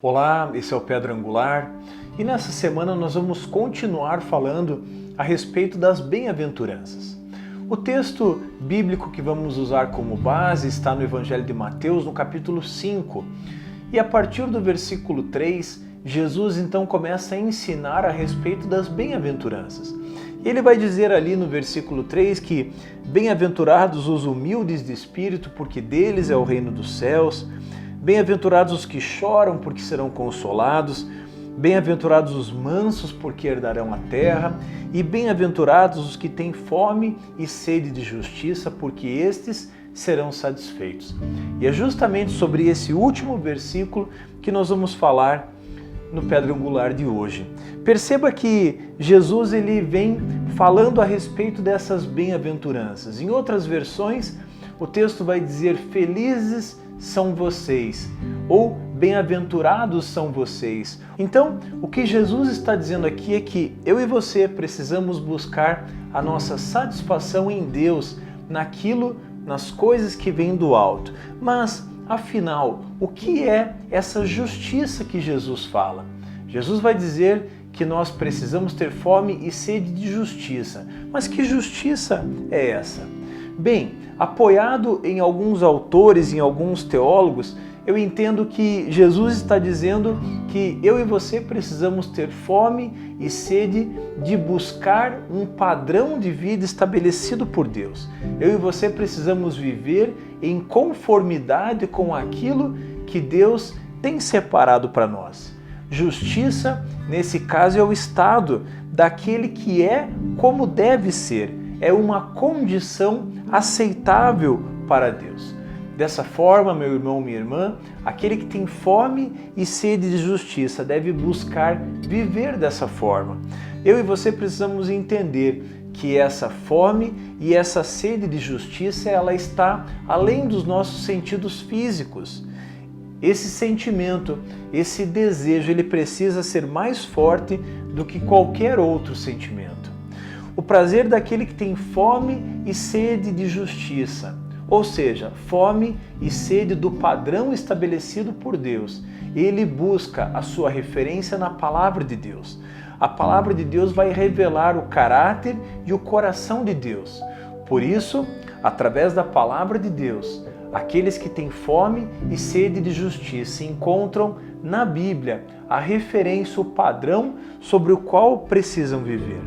Olá, esse é o Pedra Angular e nessa semana nós vamos continuar falando a respeito das bem-aventuranças. O texto bíblico que vamos usar como base está no Evangelho de Mateus, no capítulo 5. E a partir do versículo 3, Jesus então começa a ensinar a respeito das bem-aventuranças. E ele vai dizer ali no versículo 3 que bem-aventurados os humildes de espírito, porque deles é o reino dos céus. Bem-aventurados os que choram, porque serão consolados. Bem-aventurados os mansos, porque herdarão a terra. E bem-aventurados os que têm fome e sede de justiça, porque estes serão satisfeitos. E é justamente sobre esse último versículo que nós vamos falar no Pedra Angular de hoje. Perceba que Jesus ele vem falando a respeito dessas bem-aventuranças. Em outras versões, o texto vai dizer: felizes são vocês, ou bem-aventurados são vocês. Então, o que Jesus está dizendo aqui é que eu e você precisamos buscar a nossa satisfação em Deus, nas coisas que vêm do alto. Mas, afinal, o que é essa justiça que Jesus fala? Jesus vai dizer que nós precisamos ter fome e sede de justiça. Mas que justiça é essa? Bem, apoiado em alguns autores, em alguns teólogos, eu entendo que Jesus está dizendo que eu e você precisamos ter fome e sede de buscar um padrão de vida estabelecido por Deus. Eu e você precisamos viver em conformidade com aquilo que Deus tem separado para nós. Justiça, nesse caso, é o estado daquele que é como deve ser. É uma condição aceitável para Deus. Dessa forma, meu irmão, minha irmã, aquele que tem fome e sede de justiça deve buscar viver dessa forma. Eu e você precisamos entender que essa fome e essa sede de justiça, ela está além dos nossos sentidos físicos. Esse sentimento, esse desejo, ele precisa ser mais forte do que qualquer outro sentimento. O prazer daquele que tem fome e sede de justiça, ou seja, fome e sede do padrão estabelecido por Deus. Ele busca a sua referência na palavra de Deus. A palavra de Deus vai revelar o caráter e o coração de Deus. Por isso, através da palavra de Deus, aqueles que têm fome e sede de justiça encontram na Bíblia a referência, o padrão sobre o qual precisam viver.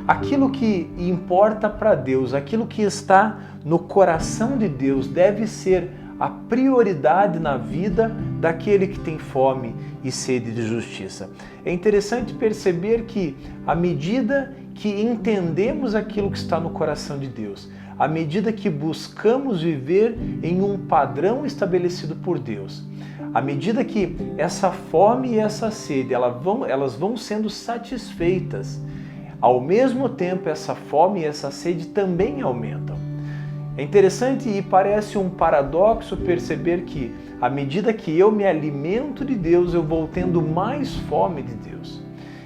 Aquilo que importa para Deus, aquilo que está no coração de Deus, deve ser a prioridade na vida daquele que tem fome e sede de justiça. É interessante perceber que, à medida que entendemos aquilo que está no coração de Deus, à medida que buscamos viver em um padrão estabelecido por Deus, à medida que essa fome e essa sede elas vão sendo satisfeitas, ao mesmo tempo essa fome e essa sede também aumentam. É interessante e parece um paradoxo perceber que, à medida que eu me alimento de Deus, eu vou tendo mais fome de Deus.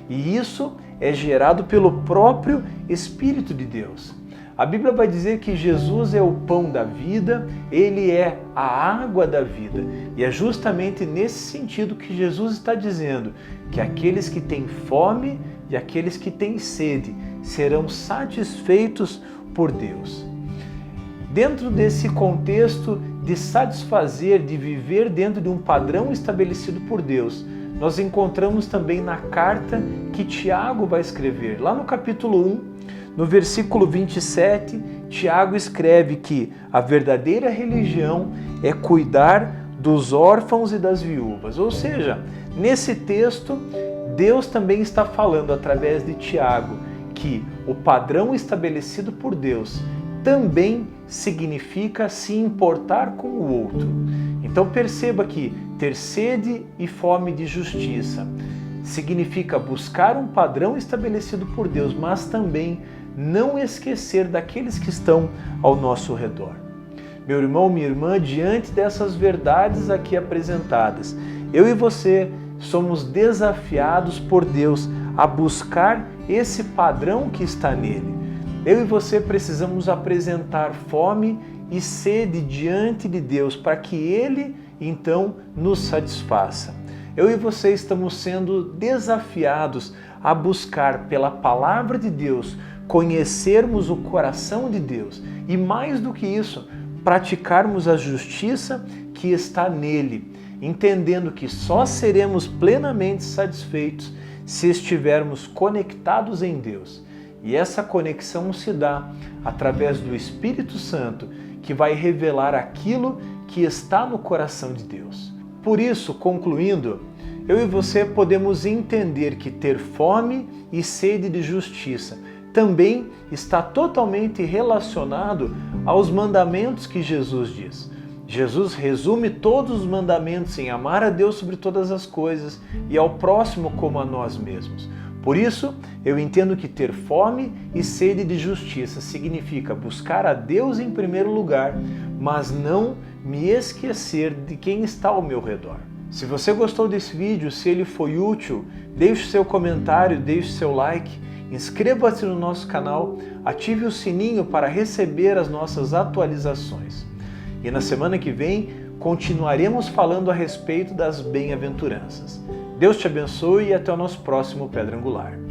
E isso é gerado pelo próprio Espírito de Deus. A Bíblia vai dizer que Jesus é o pão da vida, Ele é a água da vida. E é justamente nesse sentido que Jesus está dizendo que aqueles que têm fome e aqueles que têm sede serão satisfeitos por Deus. Dentro desse contexto de satisfazer, de viver dentro de um padrão estabelecido por Deus, nós encontramos também na carta que Tiago vai escrever. Lá no capítulo 1, no versículo 27, Tiago escreve que a verdadeira religião é cuidar dos órfãos e das viúvas. Ou seja, nesse texto, Deus também está falando através de Tiago que o padrão estabelecido por Deus também significa se importar com o outro. Então perceba que ter sede e fome de justiça significa buscar um padrão estabelecido por Deus, mas também não esquecer daqueles que estão ao nosso redor. Meu irmão, minha irmã, diante dessas verdades aqui apresentadas, eu e você somos desafiados por Deus a buscar esse padrão que está nele. Eu e você precisamos apresentar fome e sede diante de Deus para que Ele, então, nos satisfaça. eu e você estamos sendo desafiados a buscar pela palavra de Deus, conhecermos o coração de Deus e, mais do que isso, praticarmos a justiça que está nele, entendendo que só seremos plenamente satisfeitos se estivermos conectados em Deus. E essa conexão se dá através do Espírito Santo, que vai revelar aquilo que está no coração de Deus. Por isso, concluindo, eu e você podemos entender que ter fome e sede de justiça também está totalmente relacionado aos mandamentos que Jesus diz. Jesus resume todos os mandamentos em amar a Deus sobre todas as coisas e ao próximo como a nós mesmos. Por isso, eu entendo que ter fome e sede de justiça significa buscar a Deus em primeiro lugar, mas não me esquecer de quem está ao meu redor. Se você gostou desse vídeo, se ele foi útil, deixe seu comentário, deixe seu like, inscreva-se no nosso canal, ative o sininho para receber as nossas atualizações. E na semana que vem, continuaremos falando a respeito das bem-aventuranças. Deus te abençoe e até o nosso próximo Pedra Angular.